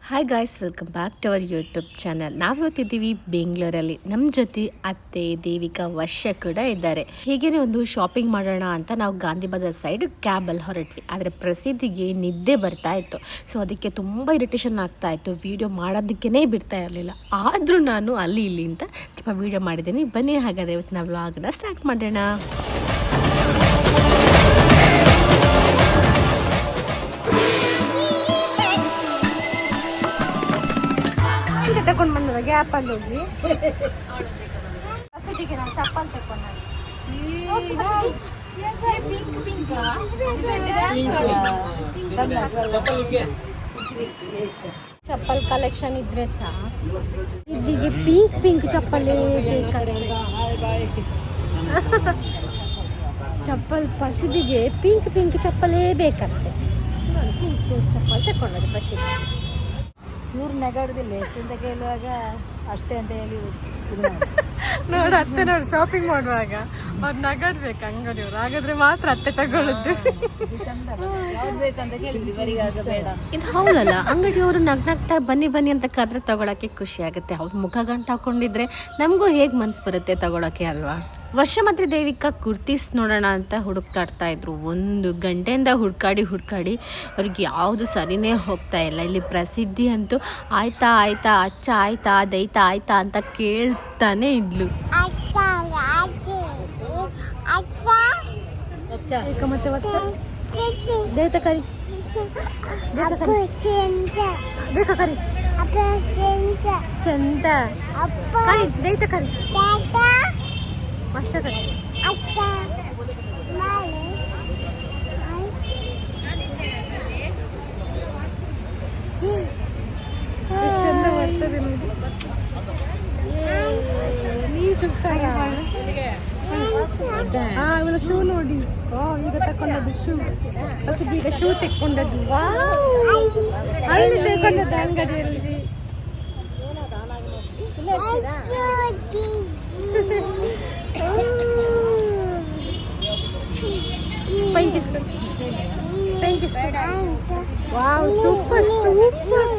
Hi guys, welcome back to our YouTube channel. ನಾವಿವತ್ತಿದ್ದೀವಿ ಬೆಂಗಳೂರಲ್ಲಿ. ನಮ್ಮ ಜೊತೆ ಅತ್ತೆ ದೇವಿಕಾ ವರ್ಷ ಕೂಡ ಇದ್ದಾರೆ. ಹೀಗೇನೆ ಒಂದು ಶಾಪಿಂಗ್ ಮಾಡೋಣ ಅಂತ ನಾವು ಗಾಂಧಿ ಬಜಾರ್ ಸೈಡ್ ಕ್ಯಾಬಲ್ಲಿ ಹೊರಟ್ವಿ. ಆದರೆ ಪ್ರಸಿದ್ಧಿಗೆ ನಿದ್ದೆ ಬರ್ತಾ ಇತ್ತು. ಸೊ ಅದಕ್ಕೆ ತುಂಬ ಇರಿಟೇಷನ್ ಆಗ್ತಾ ಇತ್ತು. ವೀಡಿಯೋ ಮಾಡೋದಕ್ಕೇ ಬಿಡ್ತಾ ಇರಲಿಲ್ಲ. ಆದರೂ ನಾನು ಅಲ್ಲಿ ಇಲ್ಲಿ ಅಂತ ಸ್ವಲ್ಪ ವೀಡಿಯೋ ಮಾಡಿದ್ದೀನಿ. ಬನ್ನಿ ಹಾಗಾದರೆ ಇವತ್ತಿನ ವ್ಲಾಗ್ನ ಸ್ಟಾರ್ಟ್ ಮಾಡೋಣ. ತಗೊಂಡು ಬಂದದ ಗ್ಯಾಪಲ್ಲಿ ಹೋಗಿ ಪ್ರಸಿದ್ಧಿಗೆ ನಾವು ಚಪ್ಪಲ್ ತಗೊಂಡು ಚಪ್ಪಲ್ ಕಲೆಕ್ಷನ್ ಇದ್ರೆ ಸಹ ಇದಿಗೆ ಪಿಂಕ್ ಪಿಂಕ್ ಚಪ್ಪಲೇ ಬೇಕಾದ್ರೆ ಚಪ್ಪಲ್ ಪ್ರಸಿದ್ಧಿಗೆ ಪಿಂಕ್ ಪಿಂಕ್ ಚಪ್ಪಲೇ ಬೇಕಾಗ್ತದೆ. ಪಿಂಕ್ ಪಿಂಕ್ ಚಪ್ಪಲ್ ತಗೊಂಡದ್ದು ಪ್ರಸಿದ್ಧಿ. ಚೂರು ನೆಗಾಡುದಿಲ್ಲ, ಎಷ್ಟಂತ ಕೇಳುವಾಗ ಅಷ್ಟೇ ಅಂತ ಹೇಳಿ ನೋಡು ಅತ್ತೆ ನೋಡಿ ಶಾಪಿಂಗ್ ಮಾಡುವಾಗ ಅವ್ರು ನಗಾಡ್ಬೇಕು ಅಂಗಡಿಯವ್ರು, ಹಾಗಾದ್ರೆ ಮಾತ್ರ ಅತ್ತೆ ತಗೊಳ್ಳುದು. ಯಾವ್ದು ಬೇಕಂತ ಕೇಳಿದ್ವಿ, ಬರೀಗಾಗ ಬೇಡ. ಇದು ಹೌದಲ್ಲ, ಅಂಗಡಿಯವರು ನಗ್ನಾಗ್ತಾ ಬನ್ನಿ ಬನ್ನಿ ಅಂತ ಕರೆದ್ರೆ ತಗೊಳಕ್ಕೆ ಖುಷಿ ಆಗುತ್ತೆ. ಅವ್ರು ಮುಖ ಗಂಟು ಹಾಕೊಂಡಿದ್ರೆ ನಮಗೂ ಹೇಗೆ ಮನ್ಸು ಬರುತ್ತೆ ತಗೊಳಕ್ಕೆ ಅಲ್ವಾ. ವರ್ಷ ಮತ್ತು ದೇವಿಕಾ ಕುರ್ತೀಸ್ ನೋಡೋಣ ಅಂತ ಹುಡುಕ್ತಾಡ್ತಾ ಇದ್ರು. 1 ಗಂಟೆಯಿಂದ ಹುಡ್ಕಾಡಿ ಅವ್ರಿಗೆ ಯಾವುದು ಸರಿನೇ ಹೋಗ್ತಾ ಇಲ್ಲ. ಇಲ್ಲಿ ಪ್ರಸಿದ್ಧಿ ಅಂತೂ ಆಯ್ತಾ ಆಯ್ತಾ ಅಚ್ಚ ಆಯ್ತಾ ದೈತಾ ಆಯ್ತಾ ಅಂತ ಕೇಳ್ತಾನೆ ಇದ್ಲು. ಮತ್ತೆ ವರ್ಷ ದೇತ ಕರಿ ಚಂದ ಕರಿ ದೇತ ಕರಿ ವರ್ಷ ಕರಿ ಎಷ್ಟು ಚಂದ ಬರ್ತದೆ ನೋಡಿ. ನೀನು ಸುತ್ತಾಗ ಇವಳ ಶೂ ನೋಡಿ. ಈಗ ತಕೊಂಡದ್ದು ಶೂ ಹೊಸದು. ಈಗ ಶೂ ತೆಕ್ಕೊಂಡದ್ದು. ಅಲ್ಲಿ ತೆಕೊಂಡದ್ದು ಅಂಗಡಿಯಲ್ಲಿ. Wow, super super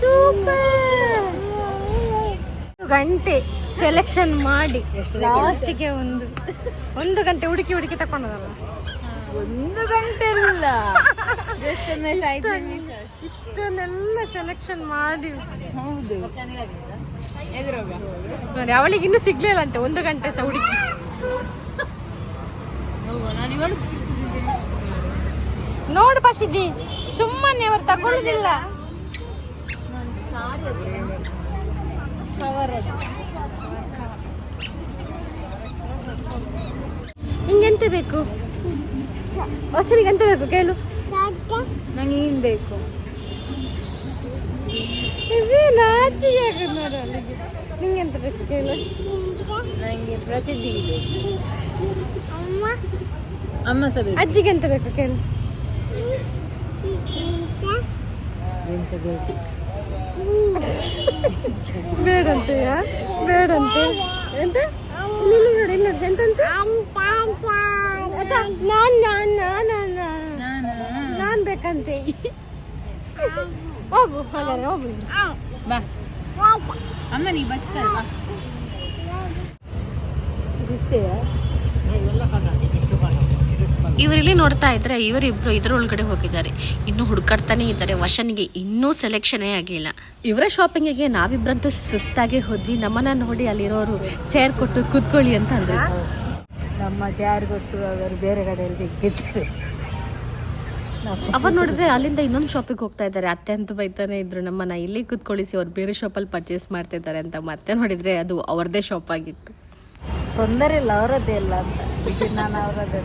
super. ಗಂಟೆ ಸೆಲೆಕ್ಷನ್ ಮಾಡಿ ಲಾಸ್ಟಿಗೆ ಒಂದು ಗಂಟೆ ಹುಡುಕಿ ತಕೊಂಡದಲ್ಲ. 1 ಗಂಟೆ ಇಲ್ಲ, ಇಷ್ಟನ್ನೆಲ್ಲ ಸೆಲೆಕ್ಷನ್ ಮಾಡಿ. ಹೌದು, ನೋಡಿ ಅವಳಿಗೆ ಇನ್ನೂ ಸಿಗ್ಲಿಲ್ಲ ಅಂತೆ 1 ಗಂಟೆ ಸಹ ಹುಡುಕಿ. ನೋಡು ಪ್ರಸಿದ್ಧಿ, ಸುಮ್ಮನೆ ಅವರು ತಗೊಳ್ಳುದಿಲ್ಲ. ಹಿಂಗೆಂತ ಬೇಕು ಅಚ್ಚನಿಗೆ? ಎಂತ ಬೇಕು ಕೇಳು. ನಂಗೆ ಏನ್ ಬೇಕು? ನಾಚಿಗೆ ಆಗೋದು ನೋಡು ಅಲ್ಲಿಗೆ. ನಿಂಗೆ ಎಂತ ಬೇಕು ಕೇಳು. ನಂಗೆ ಪ್ರಸಿದ್ಧಿ ಇದೆ. ಅಮ್ಮ ಸಹ ಬೇಕು. ಅಜ್ಜಿಗೆ ಎಂತ ಬೇಕು ಕೇಳು. ಎಂತ ಬೇಕು? ಬೇಡಂತೆಯ ಬೇಡಂತೆ. ಎಂತ ಇಲ್ಲಿ ನೋಡಿ, ಇಲ್ಲಿ ನೋಡಿ ಎಂತಂತ. ನಾನ್ ಬೇಕಂತೆ. ಹೋಗು ಹಾಗಾದ್ರೆ, ಹೋಗು ಬಾ. ಅಮ್ಮ ನೀ ಬಚ್ತಾರ ಇವರಿಲ್ಲಿ ನೋಡ್ತಾ ಇದ್ರೆ ಇವರಿಬ್ರು ಇದರೊಳಗಡೆ ಹೋಗಿದ್ದಾರೆ. ಇನ್ನೂ ಹುಡುಕಾಡ್ತಾನೆ ಇದ್ದಾರೆ. ವರ್ಷನಿಗೆ ಇನ್ನೂ ಸೆಲೆಕ್ಷನೇ ಆಗಿಲ್ಲ. ಇವರ ಶಾಪಿಂಗಿಗೆ ನಾವಿಬ್ರಂತೂ ಸುಸ್ತಾಗಿ ಹೋದ್ವಿ. ನಮ್ಮನ್ನ ನೋಡಿ ಅಲ್ಲಿರೋರು ಚೇರ್ ಕೊಟ್ಟು ಕೂತ್ಕೊಳ್ಳಿ ಅಂತ ಅಂದ್ರು. ನಮ್ಮ ಚೇರ್ ಕೊಟ್ಟು ಅವರು ಬೇರೆ ಕಡೆಯಲ್ಲಿ ಇದ್ದಾರೆ. ಅವ್ರು ನೋಡಿದ್ರೆ ಅಲ್ಲಿಂದ ಇನ್ನೊಂದು ಶಾಪಿಗೆ ಹೋಗ್ತಾ ಇದ್ದಾರೆ. ಅತ್ತೆ ಅಂತೂ ಬೈತಾನೆ ಇದ್ರು, ನಮ್ಮನ್ನ ಇಲ್ಲಿ ಕೂತ್ಕೊಳ್ಳಿಸಿ ಅವ್ರು ಬೇರೆ ಶಾಪಲ್ಲಿ ಪರ್ಚೇಸ್ ಮಾಡ್ತಿದ್ದಾರೆ ಅಂತ. ಮತ್ತೆ ನೋಡಿದ್ರೆ ಅದು ಅವ್ರದ್ದೇ ಶಾಪ್ ಆಗಿತ್ತು. ತೊಂದರೆ ಇಲ್ಲ, ಅವರದ್ದೇ ಇಲ್ಲ ಅಂತ. ನಾನು ಅವರದ್ದೇ.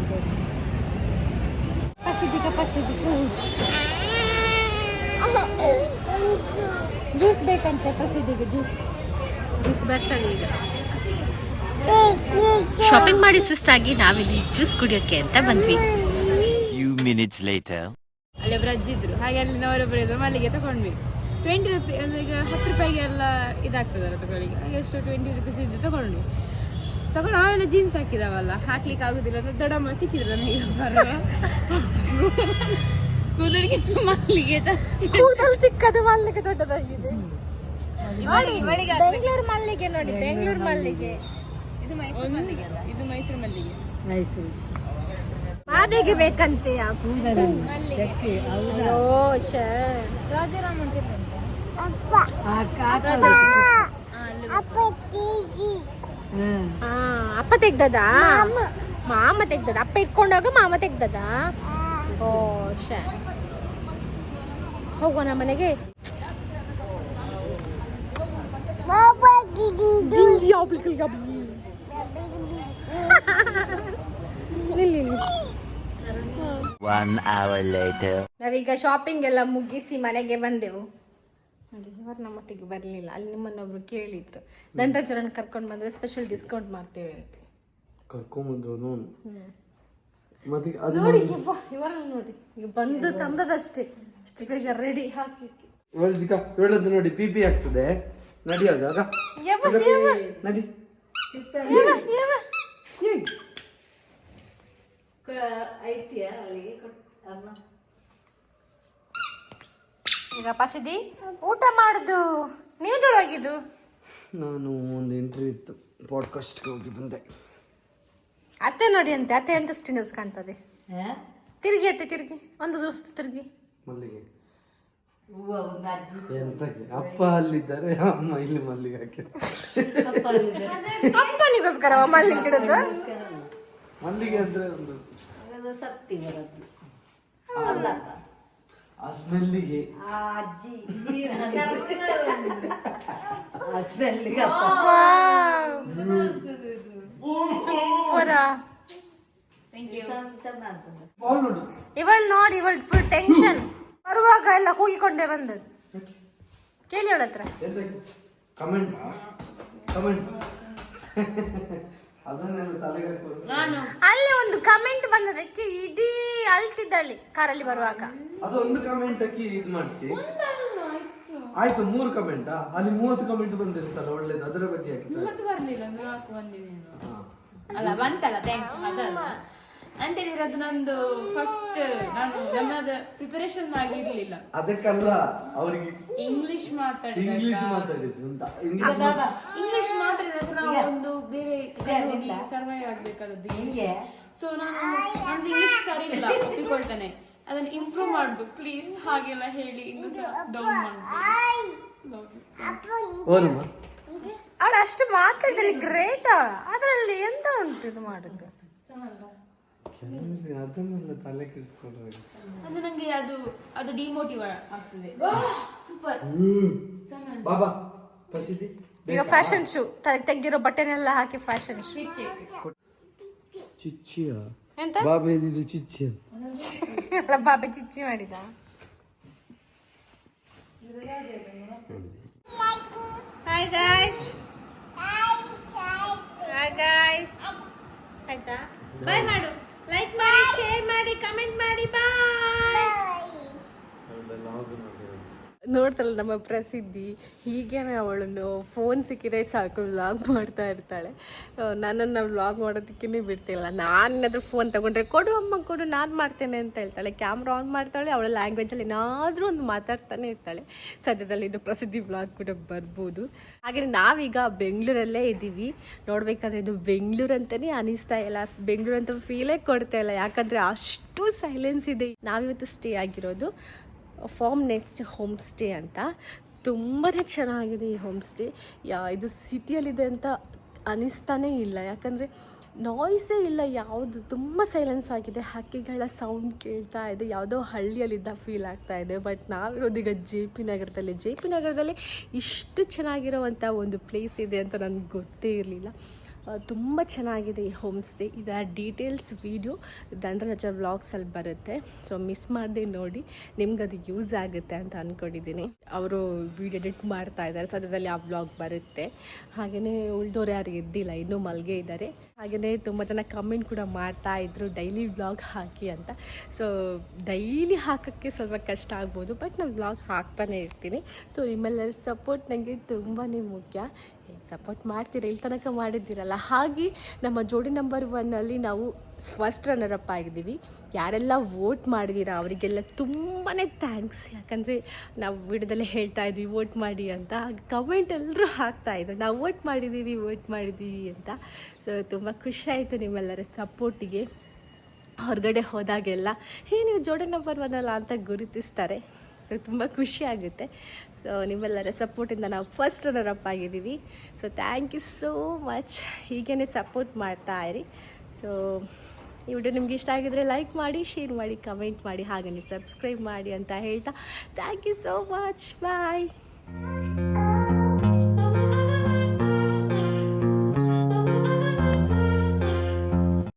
ಜ್ಯೂಸ್ ಬೇಕಂತೆ ಪ್ರಸಿದ್ಧಿಗೆ. ಜ್ಯೂಸ್ ಬರ್ತದೆ ಈಗ. ಶಾಪಿಂಗ್ ಮಾಡಿ ಸುಸ್ತಾಗಿ ನಾವಿಲ್ಲಿ ಜ್ಯೂಸ್ ಕುಡಿಯೋಕೆ ಅಂತ ಬಂದ್ವಿ. ಅಲ್ಲೇ ಬ್ರಜ್ ಇದ್ರು, ಹಾಗೆ ಅಲ್ಲಿ ಅವರೊಬ್ಬರು ಇದ್ರು, ಮಲ್ಲಿಗೆ ತಗೊಂಡ್ವಿ. 20 ರೂಪಾಯಿ, ಈಗ 10 ರೂಪಾಯಿಗೆ ಎಲ್ಲ ಇದಾಗ್ತದಲ್ಲ ತಗೊಳ್ಳಿಗೆ. ಹಾಗೆ ಎಷ್ಟು 20 ರೂಪೀಸ್ ಇದ್ದು ತಗೊಂಡ್ವಿ. ತಗೊಂಡು ಆಮೇಲೆ ಜೀನ್ಸ್ ಹಾಕಿದಾವಲ್ಲ, ಹಾಕ್ಲಿಕ್ಕೆ ಆಗುದಿಲ್ಲ. ದೊಡ್ಡಮ್ಮ ಸಿಕ್ಕಿದ್ರು ನನಗೆ ಕೂದಲಿಗಿಂತ ಮಲ್ಲಿಗೆ ಜಾಸ್ತಿ. ಕೂದಲು ಚಿಕ್ಕದು ಮಲ್ಲಿಗೆ ದೊಡ್ಡದಾಗಿದೆ. ಬೆಂಗಳೂರು ಮಲ್ಲಿಗೆ ನೋಡಿ, ಬೆಂಗಳೂರು ಮಲ್ಲಿಗೆ. ಇದು ಮೈಸೂರು ಮಲ್ಲಿಗೆ ಅಲ್ಲ, ಇದು ಮೈಸೂರು ಮಲ್ಲಿಗೆ. ಮೈಸೂರು ಮಾನೆಗೆ ಬೇಕಂತೆ ಚಕ್ಕೆ ಹೌದಾ? ರಾಜಾರಾಮ್ ಅಂತ ಅಪ್ಪ ತೆಗ್ದದ, ಮಾಮ ತೆಗ್ದದ. ಅಪ್ಪ ಇಟ್ಕೊಂಡಾಗ ಮಾಮ ತೆಗ್ದದ. ಓ ಶ ಹೋಗೋಣ ಮನೆಗೆ. ನಾವೀಗ ಶಾಪಿಂಗ್ ಎಲ್ಲ ಮುಗಿಸಿ ಮನೆಗೆ ಬಂದೆವು. ನೋಡಿ, ಇವರು ನಮ್ಮೊಟ್ಟಿಗೆ ಬರಲಿಲ್ಲ. ಅಲ್ಲಿ ನಿಮ್ಮನ್ನೊಬ್ರು ಕೇಳಿದ್ರು, ಧನರಾಜರನ್ನು ಕರ್ಕೊಂಡು ಬಂದ್ರೆ ಸ್ಪೆಷಲ್ ಡಿಸ್ಕೌಂಟ್ ಮಾಡ್ತೇವೆ ಅಂತ. ಕರ್ಕೊಂಬಂದ್ರು ಮತ್ತೆ ಅದು ನೋಡಿ ಇವರನ್ನ ನೋಡಿ, ಈಗ ಬಂದು ತಂದದಷ್ಟೇ, ಅಷ್ಟು ಬೇಗ ರೆಡಿ ಹಾಕ್ಲಿಕ್ಕೆ. ಇವಳದ್ದು ನೋಡಿ ಪಿಪಿ ಆಗ್ತದೆ. ನಡಿಯೋದಾಗ ನಡಿ. ಈಗ ಪಶದಿ ಊಟ ಮಾಡುದು. ನೀವು ದೂರವಾಗಿದ್ದು? ನಾನು ಒಂದು ಇಂಟರ್ವ್ಯೂ ಇತ್ತು, ಪಾಡ್ಕಾಸ್ಟ್ಗೆ ಹೋಗಿ ಬಂದೆ. ಅತ್ತೆ ನೋಡಿ ಅಂತೆ, ಅತ್ತೆ ಅಂತ ಸ್ಟಿನಸ್ ಕಾಣ್ತದೆ. ತಿರುಗಿ ಅತ್ತೆ, ತಿರುಗಿ ಒಂದು ದಿವಸ ತಿರುಗಿ. ಮಲ್ಲಿಗೆ ಎಂತಕ್ಕೆ? ಅಪ್ಪ ಅಲ್ಲಿದ್ದಾರೆ, ಅಮ್ಮ ಇಲ್ಲಿ ಮಲ್ಲಿಗೆ ಹಾಕಿದ್ರು. ಅಪ್ಪನಿಗೋಸ್ಕರ ಮಲ್ಲಿಗೆ ಗಿಡದ್ದು. ಮಲ್ಲಿಗೆ ಅಂದ್ರೆ ಒಂದು ಸತ್ತಿ ಆ ಸ್ಮೆಲ್ಲಿಗೆ ಇವಳು ನೋಡಿ, ಇವಳು ಫುಲ್ ಟೆನ್ಷನ್. ಬರುವಾಗ ಎಲ್ಲ ಕೂಗಿಕೊಂಡೇ ಬಂದದ್ದು. ಕೇಳಿ ಅವಳ ಹತ್ರ. ಕಮೆಂಟ್ ಅದನ್ನೆಲ್ಲ ತಲೆಗೆ ಹಾಕೊಂಡು ಅಲ್ಲಿ ಒಂದು ಕಮೆಂಟ್ ಬಂದದಕ್ಕೆ ಇಡೀ ಅಳ್ತಿದ್ದಾಳೆ ಕಾರಲ್ಲಿ ಬರುವಾಗ. ಅದು ಒಂದು ಕಮೆಂಟ್ ಹಾಕಿ ಇದು ಮಾಡ್ತಿ. ಆಯ್ತು, 3 ಕಮೆಂಟ್. ಅಲ್ಲಿ 30 ಕಮೆಂಟ್ ಬಂದಿರ್ತಲ್ಲ, ಒಳ್ಳೇದು. ಅದರ ಬಗ್ಗೆ ಹಾಕಿದ್ದಾರೆ. ಮತ್ತೆ ಬರ್ಲಿಲ್ಲ, 4 ಬಂದಿದೆ ಅಲ್ಲ, ಬಂತಲ್ಲ, ಥ್ಯಾಂಕ್ಸ್. ಅದಲ್ಲ ಅಂತ ಹೇಳಿರೋದು ನಂದು ಫಸ್ಟ್. ನಾನು ನಮ್ಮದ ಪ್ರಿಪರೇಷನ್ ಆಗಿರ್ಲಿಲ್ಲ. ಅದಕ್ಕಲ್ಲ, ಅವರಿಗೆ ಇಂಗ್ಲಿಷ್ ಮಾತಾಡಿದ್ರು ಅಂತ. ಇಂಗ್ಲಿಷ್ ಮಾತಾಡಿದಾಗ ನಾವು ಒಂದು ಬೇರೆ ಸರ್ವೈವ್ ಆಗ್ಬೇಕಾದದ್ದು ಇಂಗ್ಲಿಷ್. ಸೊ ನಾನು ನಂದು ಇಂಗ್ಲಿಷ್ ಸರಿ ಇಲ್ಲ, ಒಪ್ಪಿಕೊಳ್ತೇನೆ. ಅದನ್ನ ಇಂಪ್ರೂವ್ ಮಾಡ್ಬೇಕು ಪ್ಲೀಸ್. ಹಾಗೆಲ್ಲ ಹೇಳಿ ಇನ್ನು ಡೌನ್ ಮಾಡ್ಬೇಕು. ಅವಳು ಅಷ್ಟು ಮಾತಾಡಿದ್ರೆ ಗ್ರೇಟ್. ಅದರಲ್ಲಿ ಎಂತ ಉಂಟು ಇದು ಮಾಡುದು? ಅದನ್ನೆಲ್ಲ ತಲೆ ಕೆಡಿಸ್ಕೊಂಡ್ರೆ ಅದು ನಂಗೆ ಅದು ಡಿಮೋಟಿವ್ ಆಗ್ತದೆ. ಸೂಪರ್ ಬಾಬಾ ಪಸಿದಿ. ಈಗ ಫ್ಯಾಷನ್ ಶೋ ತೆಗ್ದಿರೋ ಬಟ್ಟೆನೆಲ್ಲ ಹಾಕಿ ಫ್ಯಾಷನ್ ಶೋ. ಚಿಚ್ಚಿಯ ಎಂತ ಬಾಬಾ ಇದ್ದಿದ್ದು ಚಿಚ್ಚಿ ಬಾಬೆ ಚಿಚ್ಚಿ ಮಾಡಿದ. Hi guys, hi guys. ಆಯ್ತಾ? ಬಾಯ್ ಮಾಡು. ಲೈಕ್ ಮಾಡಿ, ಶೇರ್ ಮಾಡಿ, ಕಮೆಂಟ್ ಮಾಡಿ. ಬಾಯ್. ನೋಡ್ತಲ್ಲ ನಮ್ಮ ಪ್ರಸಿದ್ಧಿ, ಹೀಗೇನೆ ಅವಳನ್ನು ಫೋನ್ ಸಿಕ್ಕಿದ್ರೆ ಸಾಕು ವ್ಲಾಗ್ ಮಾಡ್ತಾ ಇರ್ತಾಳೆ. ನನ್ನನ್ನು ವ್ಲಾಗ್ ಮಾಡೋದಕ್ಕೇ ಬಿಡ್ತಿಲ್ಲ. ನಾನೇನಾದರೂ ಫೋನ್ ತೊಗೊಂಡ್ರೆ ಕೊಡು ಅಮ್ಮ ಕೊಡು, ನಾನು ಮಾಡ್ತೇನೆ ಅಂತ ಹೇಳ್ತಾಳೆ. ಕ್ಯಾಮ್ರಾ ಆನ್ ಮಾಡ್ತಾಳೆ, ಅವಳ ಲ್ಯಾಂಗ್ವೇಜಲ್ಲಿ ಏನಾದರೂ ಒಂದು ಮಾತಾಡ್ತಾನೆ ಇರ್ತಾಳೆ. ಸದ್ಯದಲ್ಲಿ ಇದು ಪ್ರಸಿದ್ಧಿ ವ್ಲಾಗ್ ಕೂಡ ಬರ್ಬೋದು. ಹಾಗೆ ನಾವೀಗ ಬೆಂಗಳೂರಲ್ಲೇ ಇದ್ದೀವಿ. ನೋಡಬೇಕಾದ್ರೆ ಇದು ಬೆಂಗಳೂರು ಅಂತಲೇ ಅನಿಸ್ತಾ ಇಲ್ಲ, ಬೆಂಗಳೂರು ಅಂತ ಫೀಲೇ ಕೊಡ್ತಾ ಇಲ್ಲ. ಯಾಕಂದರೆ ಅಷ್ಟು ಸೈಲೆನ್ಸ್ ಇದೆ. ನಾವಿವತ್ತು ಸ್ಟೇ ಆಗಿರೋದು ಫಾರ್ಮ್ ನೆಸ್ಟ್ ಹೋಮ್ ಸ್ಟೇ ಅಂತ. ತುಂಬಾ ಚೆನ್ನಾಗಿದೆ ಈ ಹೋಮ್ ಸ್ಟೇ. ಇದು ಸಿಟಿಯಲ್ಲಿದೆ ಅಂತ ಅನಿಸ್ತಾನೇ ಇಲ್ಲ, ಯಾಕಂದರೆ ನಾಯ್ಸೇ ಇಲ್ಲ ಯಾವುದು. ತುಂಬ ಸೈಲೆನ್ಸ್ ಆಗಿದೆ. ಹಕ್ಕಿಗಳ ಸೌಂಡ್ ಕೇಳ್ತಾ ಇದೆ, ಯಾವುದೋ ಹಳ್ಳಿಯಲ್ಲಿದ್ದ ಫೀಲ್ ಆಗ್ತಾ ಇದೆ. ಬಟ್ ನಾವಿರೋದೀಗ ಜೆ ಪಿ ನಗರದಲ್ಲಿ ಇಷ್ಟು ಚೆನ್ನಾಗಿರೋವಂಥ ಒಂದು ಪ್ಲೇಸ್ ಇದೆ ಅಂತ ನನಗೆ ಗೊತ್ತೇ ಇರಲಿಲ್ಲ. ತುಂಬ ಚೆನ್ನಾಗಿದೆ ಈ ಹೋಮ್ ಸ್ಟೇ. ಇದರ ಡೀಟೇಲ್ಸ್ ವೀಡಿಯೋ ಧನರಾಜ ವ್ಲಾಗ್ಸಲ್ಲಿ ಬರುತ್ತೆ. ಸೊ ಮಿಸ್ ಮಾಡದೆ ನೋಡಿ, ನಿಮ್ಗೆ ಅದು ಯೂಸ್ ಆಗುತ್ತೆ ಅಂತ ಅಂದ್ಕೊಂಡಿದ್ದೀನಿ. ಅವರು ವೀಡಿಯೋ ಎಡಿಟ್ ಮಾಡ್ತಾ ಇದ್ದಾರೆ, ಸದ್ಯದಲ್ಲಿ ಆ ವ್ಲಾಗ್ ಬರುತ್ತೆ. ಹಾಗೆಯೇ ಉಳಿದವ್ರು ಯಾರು ಎದ್ದಿಲ್ಲ, ಇನ್ನೂ ಮಲ್ಗೆ ಇದ್ದಾರೆ. ಹಾಗೆಯೇ ತುಂಬ ಜನ ಕಮೆಂಟ್ ಕೂಡ ಮಾಡ್ತಾಯಿದ್ರು ಡೈಲಿ ವ್ಲಾಗ್ ಹಾಕಿ ಅಂತ. ಸೊ ಡೈಲಿ ಹಾಕೋಕ್ಕೆ ಸ್ವಲ್ಪ ಕಷ್ಟ ಆಗ್ಬೋದು, ಬಟ್ ನಾನು ವ್ಲಾಗ್ ಹಾಕ್ತಾನೆ ಇರ್ತೀನಿ. ಸೊ ನಿಮ್ಮೆಲ್ಲರ ಸಪೋರ್ಟ್ ನನಗೆ ತುಂಬಾ ಮುಖ್ಯ. ಸಪೋರ್ಟ್ ಮಾಡ್ತೀರಾ, ಇಲ್ಲಿ ತನಕ ಮಾಡಿದ್ದೀರಲ್ಲ. ಹಾಗೆ ನಮ್ಮ ಜೋಡಿ ನಂಬರ್ 1ಅಲ್ಲಿ ನಾವು ಫಸ್ಟ್ ರನ್ನರಪ್ ಆಗಿದ್ದೀವಿ. ಯಾರೆಲ್ಲ ವೋಟ್ ಮಾಡಿದ್ದೀರಾ ಅವರಿಗೆಲ್ಲ ತುಂಬಾ ಥ್ಯಾಂಕ್ಸ್. ಯಾಕಂದರೆ ನಾವು ವಿಡಿಯೋದಲ್ಲೇ ಹೇಳ್ತಾ ಇದ್ವಿ ವೋಟ್ ಮಾಡಿ ಅಂತ, ಕಮೆಂಟ್ ಎಲ್ಲರೂ ಹಾಕ್ತಾಯಿದ್ರು ನಾವು ವೋಟ್ ಮಾಡಿದ್ದೀವಿ ಅಂತ. ಸೊ ತುಂಬ ಖುಷಿಯಾಯಿತು ನಿಮ್ಮೆಲ್ಲರ ಸಪೋರ್ಟಿಗೆ. ಹೊರಗಡೆ ಹೋದಾಗೆಲ್ಲ ನೀವು ಜೋಡಿ ನಂಬರ್ 1 ಅಲ್ಲ ಅಂತ ಗುರುತಿಸ್ತಾರೆ. ಸೊ ತುಂಬ ಖುಷಿ ಆಗುತ್ತೆ. ಸೊ ನಿಮ್ಮೆಲ್ಲರ ಸಪೋರ್ಟಿಂದ ನಾವು ಫಸ್ಟ್ ರನ್ನರಪ್ ಆಗಿದ್ದೀವಿ. So thank you so much. ಹೀಗೇ ಸಪೋರ್ಟ್ ಮಾಡ್ತಾ ಇರಿ. ಸೊ ಈ ವಿಡಿಯೋ ನಿಮ್ಗೆ ಇಷ್ಟ ಆಗಿದರೆ ಲೈಕ್ ಮಾಡಿ, ಶೇರ್ ಮಾಡಿ, ಕಮೆಂಟ್ ಮಾಡಿ, ಹಾಗೆಯೇ ಸಬ್ಸ್ಕ್ರೈಬ್ ಮಾಡಿ ಅಂತ ಹೇಳ್ತಾ thank you so much. Bye.